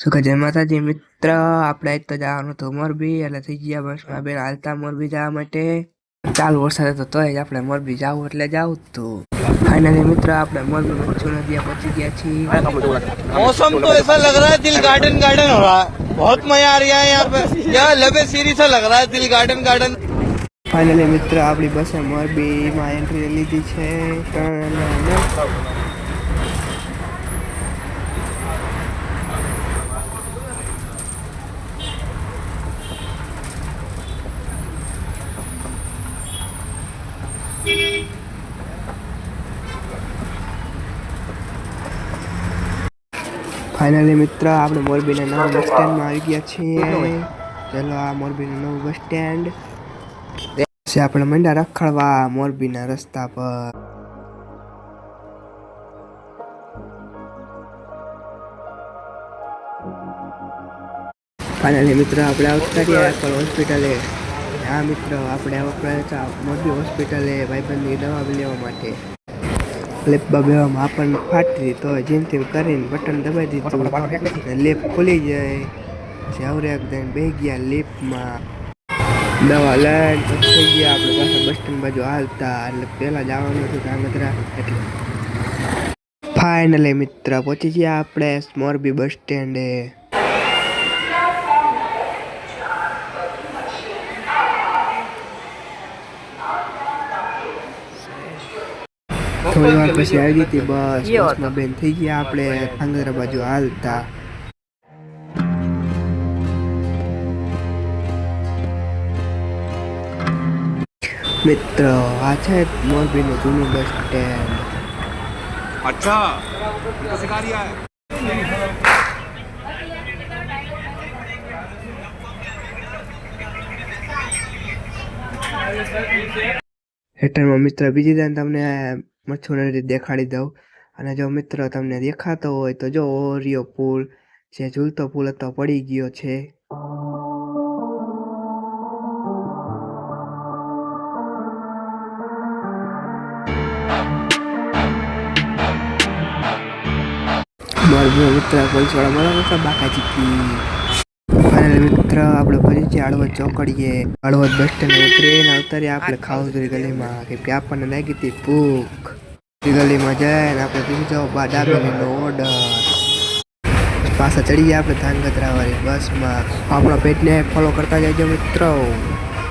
શું કે જય માતાજી મિત્ર, આપણે આજ તો જવાનું હતું મોરબી, એટલે થઈ ગયા બસમાં બેન હાલતા મોરબી જવા માટે. ચાલુ વરસાદ હતો તોય જ આપણે મોરબી જવું એટલે જવું જ તો ફાઇનલી મિત્ર આપણે મોરબી મચ્છુ નદીએ પહોંચી ગયા છીએ। मौसम तो ऐसा लग रहा है दिल गार्डन गार्डन हो रहा है, बहुत मजा आ रहा है यहाँ पे। यहाँ लबे सीरी सा लग रहा है दिल गार्डन गार्डन। ફાઇનલી મિત્ર આપણી બસે મોરબીમાં એન્ટ્રી લીધી છે। ફાઇનલી મિત્ર આપણે મોરબીના નવા બસ સ્ટેન્ડમાં આવી ગયા છીએ। ચલો આ મોરબીનું નવું બસ સ્ટેન્ડ છે। આપણે મંડા રખડવા મોરબીના રસ્તા પર। ફાઇનલી મિત્ર આપણે આવતા રહ્યા એપલ હોસ્પિટલે। હા મિત્ર આપણે આવતા મોરબી હોસ્પિટલે ભાઈબંધની દવા લેવા માટે। લેપમાં બેવામાં આપણને ફાટી તો જેમ તેમ કરીને બટન દબાવી દીધું, લેપ ખુલી જાય। જાવરે એકદમ બે ગયા લેપમાં, દવા લઈને પછી થઈ ગયા આપણે પાછા બસ સ્ટેન્ડ બાજુ હાલતા। એટલે પહેલાં જવાનું હતું ધાંગધ્રા, એટલે ફાઇનલી મિત્ર પહોંચી ગયા આપણે મોરબી બસ સ્ટેન્ડે। થોડી વાર પછી આવી હતી બસ, બસમાં બેન થઈ ગયા આપણે ધાંગધ્રા બાજુ હાલતા। મિત્ર આ છે મોરબીનું જૂનું બસ સ્ટેન્ડ। अच्छा तो सिखा दिया है। હેઠળમાં મિત્ર બીજી દાન તમને મચ્છુ નદી દેખાડી દઉં। અને જો મિત્ર તમને દેખાતો હોય તો જો ઓરિયો પુલ, જે ઝૂલતો પુલ હતો પડી ગયો છે। મોરબી મિત્ર પોલીસવાળા મળવા હતા બાકાજી। ફાઇનલી મિત્ર આપણે ફરી છીએ હળવદ ચોકડીએ। હળવદ બસ સ્ટેન્ડ ઉતરીને અવતારી આપણે ખાઉદરી ગલીમાં, કે આપણને લાગી હતી ભૂખ। ગલીમાં જઈને આપણે દીધો દાબેલીનો ઓર્ડર। પાછા ચડી ગયા આપણે ધાંગધ્રા વાળી બસમાં। આપણા પેજને ફોલો કરતા જજો મિત્રો।